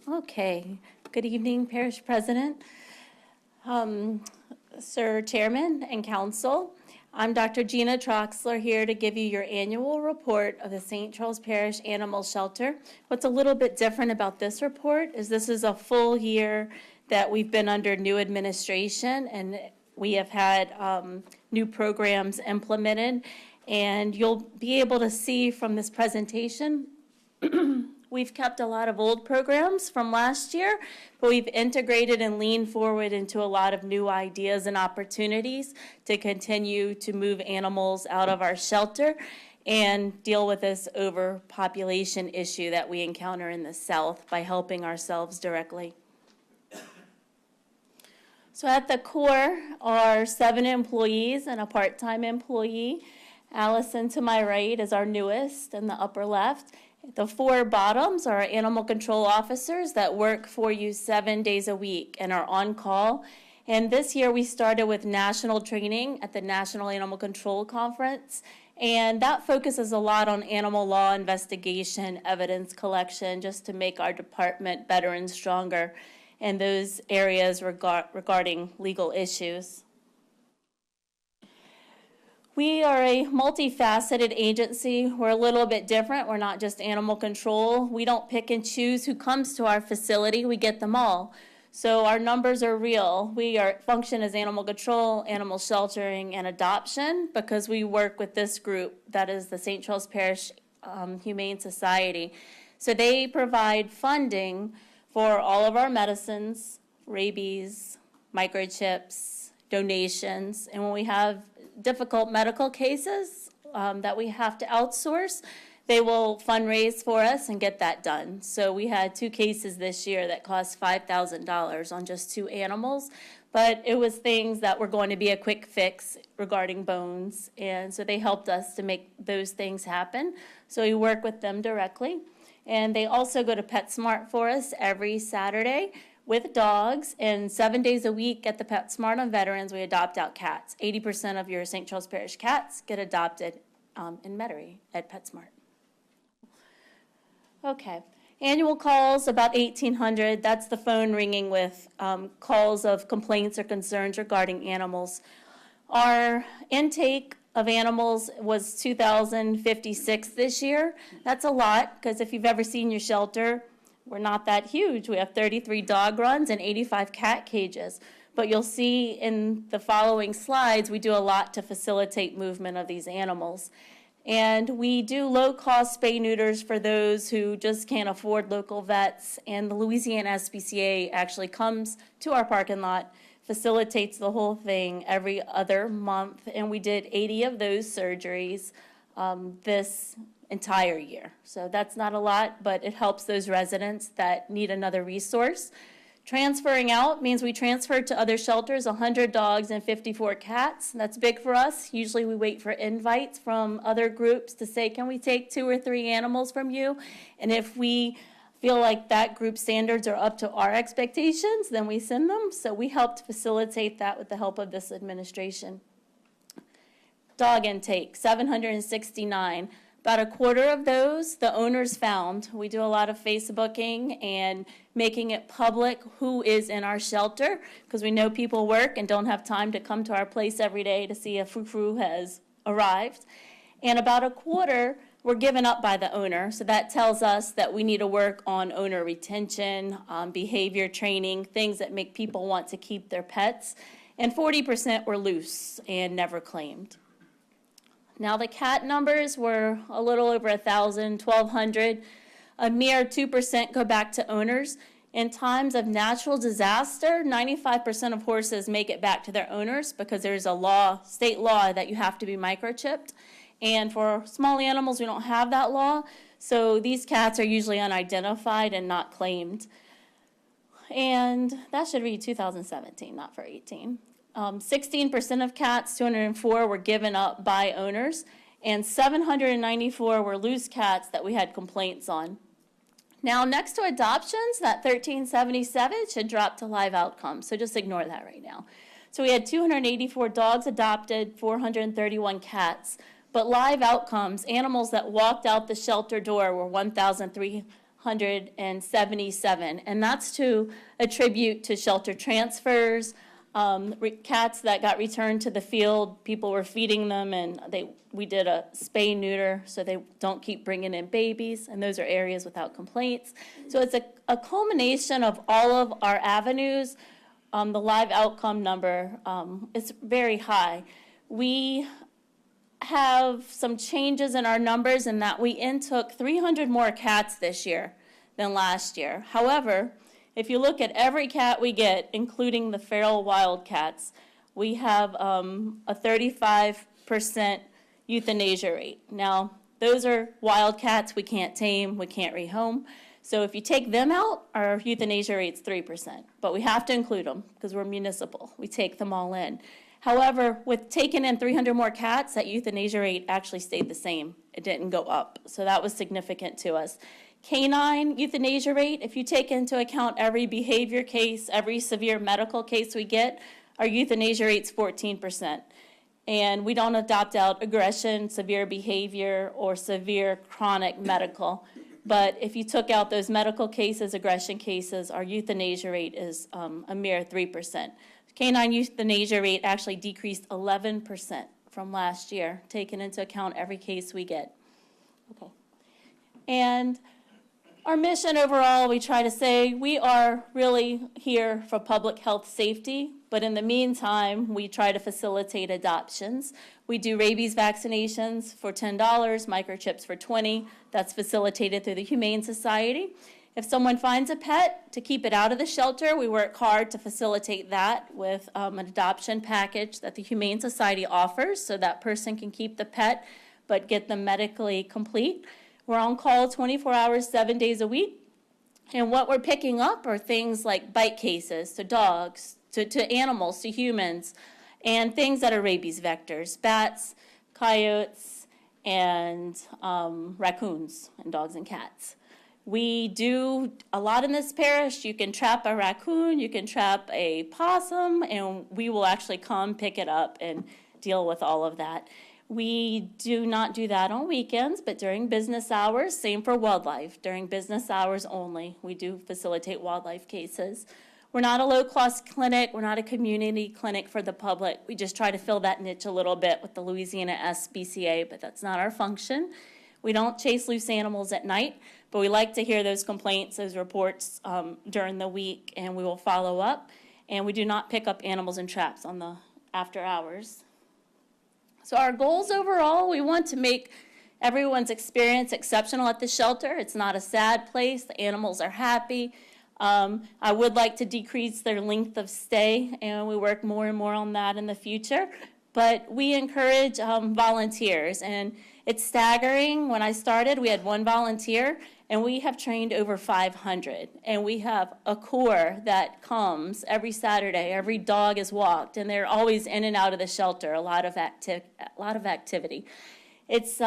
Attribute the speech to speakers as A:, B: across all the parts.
A: Okay, good evening, Parish President, Sir Chairman and Council. I'm Dr. Gina Troxler here to give you your annual report of the St. Charles Parish Animal Shelter. What's a little bit different about this report is this is a full year that we've been under new administration, and we have had new programs implemented. And you'll be able to see from this presentation we've kept a lot of old programs from last year, but we've integrated and leaned forward into a lot of new ideas and opportunities to continue to move animals out of our shelter and deal with this overpopulation issue that we encounter in the South by helping ourselves directly. So at the core are 7 employees and a part-time employee. Allison to my right is our newest in the upper left. The 4 bottoms are our animal control officers that work for you 7 days a week and are on call. And this year we started with national training at the National Animal Control Conference. And that focuses a lot on animal law investigation, evidence collection, just to make our department better and stronger in those areas regarding legal issues. We are a multifaceted agency. We're a little bit different. We're not just animal control. We don't pick and choose who comes to our facility. We get them all. So our numbers are real. We function as animal control, animal sheltering, and adoption because we work with this group that is the St. Charles Parish Humane Society. So they provide funding for all of our medicines, rabies, microchips, donations, and when we have difficult medical cases that we have to outsource, they will fundraise for us and get that done. So we had 2 cases this year that cost $5,000 on just 2 animals, but it was things that were going to be a quick fix regarding bones, and so they helped us to make those things happen. So we work with them directly, and they also go to PetSmart for us every Saturday with dogs, and 7 days a week at the PetSmart on Veterans, we adopt out cats. 80% of your St. Charles Parish cats get adopted in Metairie at PetSmart. Okay, annual calls, about 1,800. That's the phone ringing with calls of complaints or concerns regarding animals. Our intake of animals was 2,056 this year. That's a lot, because if you've ever seen your shelter, we're not that huge. We have 33 dog runs and 85 cat cages. But you'll see in the following slides, we do a lot to facilitate movement of these animals. And we do low-cost spay-neuters for those who just can't afford local vets. And the Louisiana SPCA actually comes to our parking lot, facilitates the whole thing every other month. And we did 80 of those surgeries this entire year. So that's not a lot, but it helps those residents that need another resource. Transferring out means we transfer to other shelters 100 dogs and 54 cats. That's big for us. Usually we wait for invites from other groups to say, can we take 2 or 3 animals from you? And if we feel like that group standards are up to our expectations, then we send them. So we helped facilitate that with the help of this administration. Dog intake, 769. About a quarter of those, the owners found. We do a lot of Facebooking and making it public who is in our shelter, because we know people work and don't have time to come to our place every day to see if Frou-Frou has arrived. And about a quarter were given up by the owner. So that tells us that we need to work on owner retention, behavior training, things that make people want to keep their pets. And 40% were loose and never claimed. Now the cat numbers were a little over 1,000, 1,200. A mere 2% go back to owners. In times of natural disaster, 95% of horses make it back to their owners because there's a law, state law, that you have to be microchipped. And for small animals, we don't have that law. So these cats are usually unidentified and not claimed. And that should read 2017, not for 18. 16% of cats, 204, were given up by owners, and 794 were loose cats that we had complaints on. Now, next to adoptions, that 1377 should drop to live outcomes, so just ignore that right now. So we had 284 dogs adopted, 431 cats, but live outcomes, animals that walked out the shelter door, were 1,300. 177, and that's to attribute to shelter transfers, cats that got returned to the field. People were feeding them, and we did a spay neuter so they don't keep bringing in babies, and those are areas without complaints. So it's a culmination of all of our avenues. The live outcome number is very high. We have some changes in our numbers in that we intook 300 more cats this year than last year. However, if you look at every cat we get, including the feral wild cats, we have a 35% euthanasia rate. Now, those are wild cats we can't tame, we can't rehome. So if you take them out, our euthanasia rate's 3%. But we have to include them because we're municipal. We take them all in. However, with taking in 300 more cats, that euthanasia rate actually stayed the same. It didn't go up. So that was significant to us. Canine euthanasia rate, if you take into account every behavior case, every severe medical case we get, our euthanasia rate's 14%. And we don't adopt out aggression, severe behavior, or severe chronic medical. But if you took out those medical cases, aggression cases, our euthanasia rate is a mere 3%. Canine euthanasia rate actually decreased 11% from last year, taking into account every case we get. Okay. And our mission overall, we try to say we are really here for public health safety, but in the meantime, we try to facilitate adoptions. We do rabies vaccinations for $10, microchips for $20. That's facilitated through the Humane Society. If someone finds a pet, to keep it out of the shelter, we work hard to facilitate that with an adoption package that the Humane Society offers so that person can keep the pet but get them medically complete. We're on call 24 hours, 7 days a week. And what we're picking up are things like bite cases to dogs, to animals, to humans, and things that are rabies vectors, bats, coyotes, and raccoons, and dogs and cats. We do a lot in this parish. You can trap a raccoon, you can trap a possum, and we will actually come pick it up and deal with all of that. We do not do that on weekends, but during business hours, same for wildlife. During business hours only, we do facilitate wildlife cases. We're not a low-cost clinic. We're not a community clinic for the public. We just try to fill that niche a little bit with the Louisiana SBCA, but that's not our function. We don't chase loose animals at night, but we like to hear those complaints, those reports during the week, and we will follow up. And we do not pick up animals in traps on the after hours. So our goals overall, we want to make everyone's experience exceptional at the shelter. It's not a sad place. The animals are happy. I would like to decrease their length of stay, and we work more and more on that in the future. But we encourage volunteers, and it's staggering. When I started, we had 1 volunteer, and we have trained over 500. And we have a corps that comes every Saturday. Every dog is walked, and they're always in and out of the shelter, a lot of activity. It's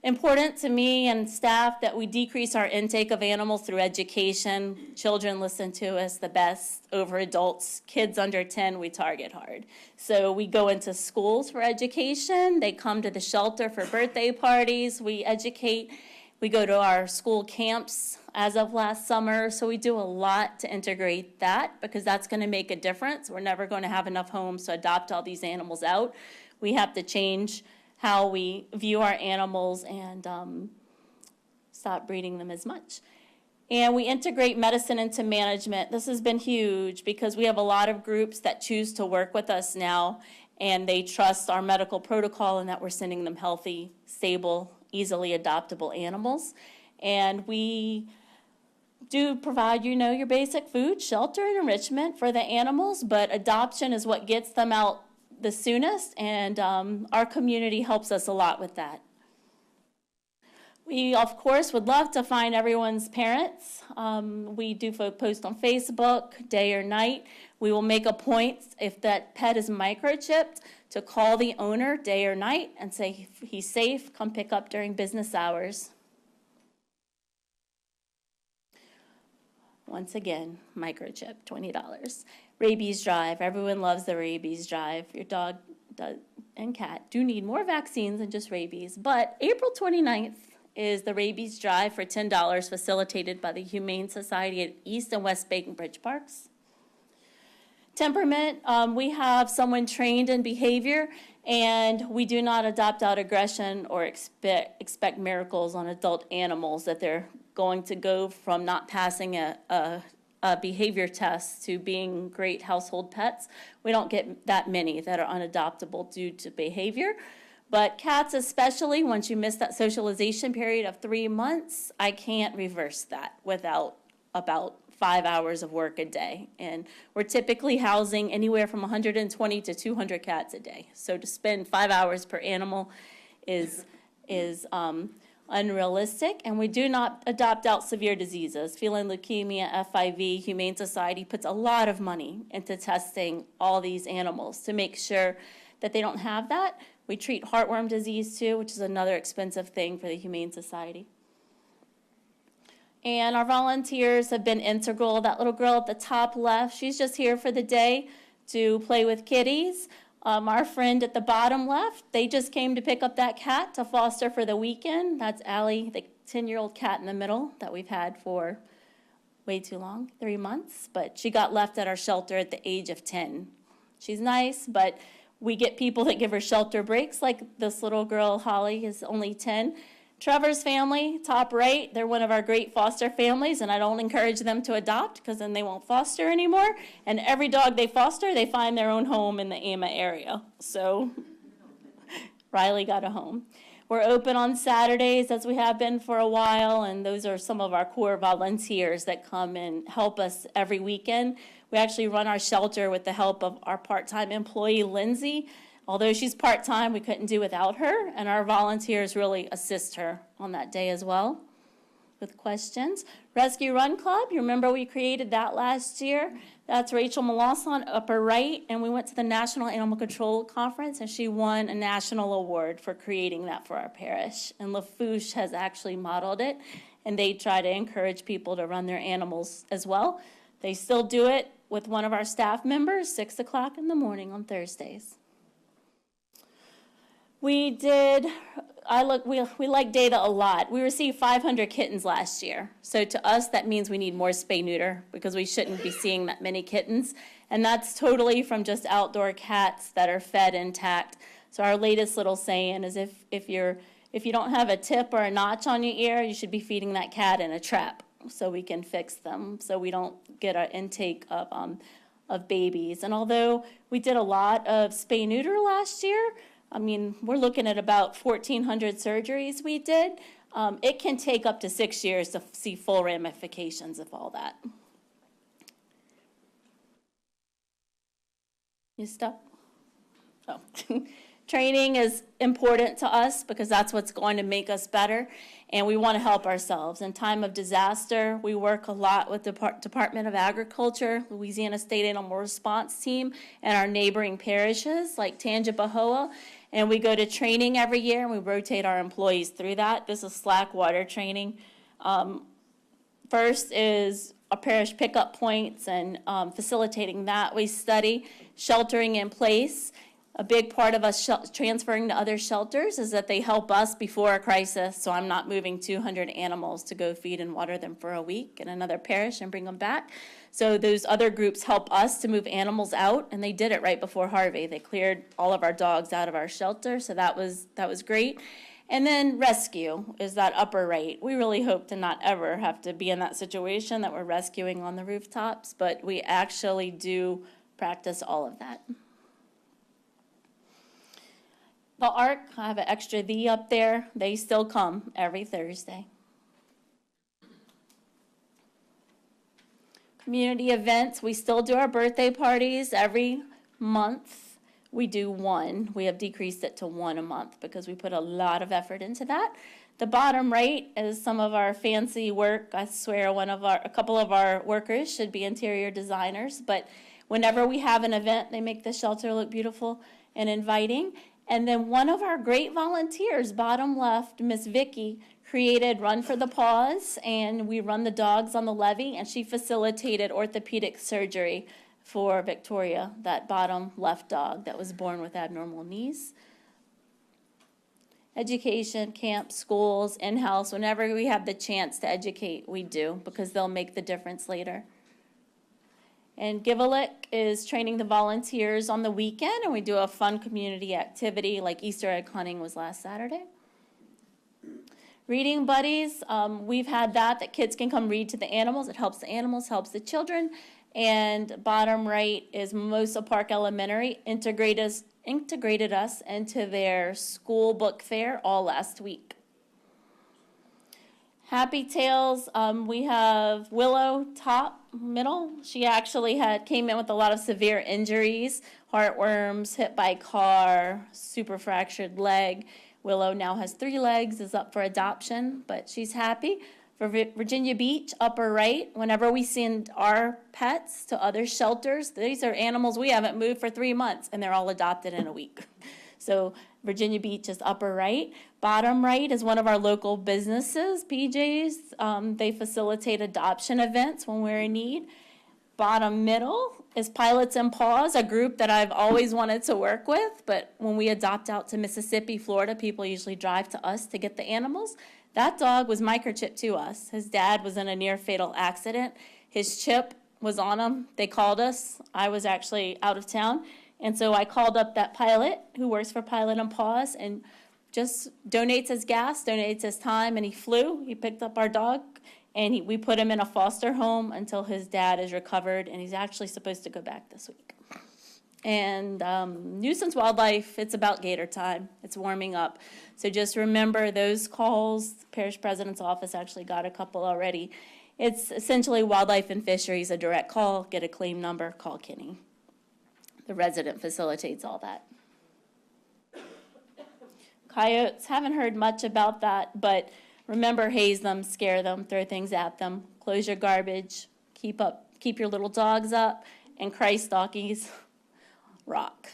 A: important to me and staff that we decrease our intake of animals through education. Children listen to us the best over adults. Kids under 10, we target hard. So we go into schools for education. They come to the shelter for birthday parties. We educate. We go to our school camps as of last summer. So we do a lot to integrate that because that's going to make a difference. We're never going to have enough homes to adopt all these animals out. We have to change how we view our animals and stop breeding them as much. And we integrate medicine into management. This has been huge because we have a lot of groups that choose to work with us now, and they trust our medical protocol and that we're sending them healthy, stable, easily adoptable animals. And we do provide, your basic food, shelter, and enrichment for the animals, but adoption is what gets them out the soonest, and our community helps us a lot with that. We, of course, would love to find everyone's parents. We do post on Facebook, day or night. We will make a point, if that pet is microchipped, to call the owner day or night and say, he's safe, come pick up during business hours. Once again, microchip, $20. Rabies drive. Everyone loves the rabies drive. Your dog and cat do need more vaccines than just rabies. But April 29th is the rabies drive for $10 facilitated by the Humane Society at East and West Bridge Parks. Temperament, we have someone trained in behavior, and we do not adopt out aggression or expect miracles on adult animals, that they're going to go from not passing a behavior test to being great household pets. We don't get that many that are unadoptable due to behavior. But cats especially, once you miss that socialization period of 3 months, I can't reverse that without about 5 hours of work a day. And we're typically housing anywhere from 120 to 200 cats a day. So to spend 5 hours per animal is unrealistic. And we do not adopt out severe diseases. Feline leukemia, FIV, Humane Society puts a lot of money into testing all these animals to make sure that they don't have that. We treat heartworm disease too, which is another expensive thing for the Humane Society. And our volunteers have been integral. That little girl at the top left, she's just here for the day to play with kitties. Our friend at the bottom left, they just came to pick up that cat to foster for the weekend. That's Allie, the 10-year-old cat in the middle that we've had for way too long, 3 months. But she got left at our shelter at the age of 10. She's nice, but we get people that give her shelter breaks, like this little girl, Holly, is only 10. Trevor's family, top right, they're one of our great foster families, and I don't encourage them to adopt because then they won't foster anymore. And every dog they foster, they find their own home in the AMA area. So Riley got a home. We're open on Saturdays, as we have been for a while, and those are some of our core volunteers that come and help us every weekend. We actually run our shelter with the help of our part-time employee, Lindsay. Although she's part-time, we couldn't do without her, and our volunteers really assist her on that day as well with questions. Rescue Run Club, you remember we created that last year. That's Rachel Melanson, upper right, and we went to the National Animal Control Conference, and she won a national award for creating that for our parish. And Lafourche has actually modeled it, and they try to encourage people to run their animals as well. They still do it with one of our staff members, 6 o'clock in the morning on Thursdays. We like data a lot. We received 500 kittens last year. So to us, that means we need more spay-neuter because we shouldn't be seeing that many kittens. And that's totally from just outdoor cats that are fed intact. So our latest little saying is if you don't have a tip or a notch on your ear, you should be feeding that cat in a trap so we can fix them so we don't get an intake of babies. And although we did a lot of spay-neuter last year, I mean, we're looking at about 1,400 surgeries we did. It can take up to 6 years to see full ramifications of all that. You stuck? Oh. Training is important to us because that's what's going to make us better, and we want to help ourselves. In time of disaster, we work a lot with the Department of Agriculture, Louisiana State Animal Response Team, and our neighboring parishes like Tangipahoa. And we go to training every year, and we rotate our employees through that. This is slack water training. First is our parish pickup points and facilitating that. We study sheltering in place. A big part of us transferring to other shelters is that they help us before a crisis, so I'm not moving 200 animals to go feed and water them for a week in another parish and bring them back. So those other groups help us to move animals out, and they did it right before Harvey. They cleared all of our dogs out of our shelter, so that was great. And then rescue is that upper right. We really hope to not ever have to be in that situation that we're rescuing on the rooftops, but we actually do practice all of that. The ARC, I have an extra V up there. They still come every Thursday. Community events, we still do our birthday parties every month. We do one. We have decreased it to one a month because we put a lot of effort into that. The bottom right is some of our fancy work. I swear a couple of our workers should be interior designers, but whenever we have an event, they make the shelter look beautiful and inviting. And then one of our great volunteers, bottom left, Miss Vicky, created Run for the Paws, and we run the dogs on the levee, and she facilitated orthopedic surgery for Victoria, that bottom left dog that was born with abnormal knees. education, camps, schools, in-house, whenever we have the chance to educate, we do, because they'll make the difference later. And Give a Lick is training the volunteers on the weekend, and we do a fun community activity like Easter egg hunting was last Saturday. Reading Buddies, we've had that kids can come read to the animals. It helps the animals, helps the children. And bottom right is Mimosa Park Elementary integrated us into their school book fair all last week. Happy Tales, we have Willow top middle. She actually came in with a lot of severe injuries, heartworms, hit by car, super fractured leg. Willow now has 3 legs, is up for adoption, but she's happy. For Virginia Beach, upper right, whenever we send our pets to other shelters, these are animals we haven't moved for 3 months, and they're all adopted in a week. So Virginia Beach is upper right. Bottom right is one of our local businesses, PJ's. They facilitate adoption events when we're in need. Bottom middle is Pilots and Paws, a group that I've always wanted to work with, but when we adopt out to Mississippi, Florida, people usually drive to us to get the animals. That dog was microchipped to us. His dad was in a near-fatal accident. His chip was on him. They called us. I was actually out of town. And so I called up that pilot who works for Pilot and Paws and just donates his gas, donates his time, and he flew. He picked up our dog, and we put him in a foster home until his dad is recovered, and he's actually supposed to go back this week. And Nuisance Wildlife, it's about gator time. It's warming up. So just remember those calls. The Parish President's office actually got a couple already. It's essentially wildlife and fisheries, a direct call, get a claim number, call Kenny. The resident facilitates all that. Coyotes, haven't heard much about that, but remember, haze them, scare them, throw things at them, close your garbage, keep your little dogs up, and Christ stockies rock.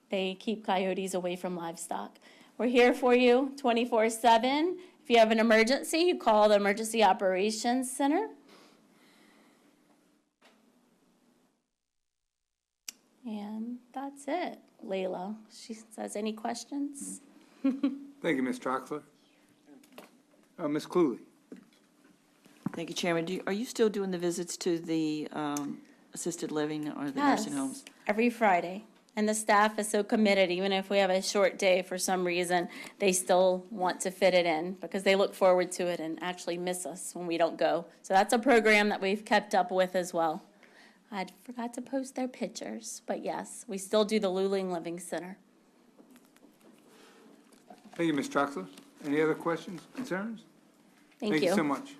A: They keep coyotes away from livestock. We're here for you 24/7. If you have an emergency, you call the Emergency Operations Center. And that's it. Layla, she says, any questions?
B: Thank you, Ms. Troxler. Ms. Cluley.
C: Thank you, Chairman. Are you still doing the visits to the assisted living or the nursing homes?
A: Every Friday. And the staff is so committed, even if we have a short day for some reason, they still want to fit it in because they look forward to it and actually miss us when we don't go. So that's a program that we've kept up with as well. I forgot to post their pictures, but yes, we still do the Luling Living Center.
B: Thank you, Ms. Troxler. Any other questions, concerns?
A: Thank you
B: so much.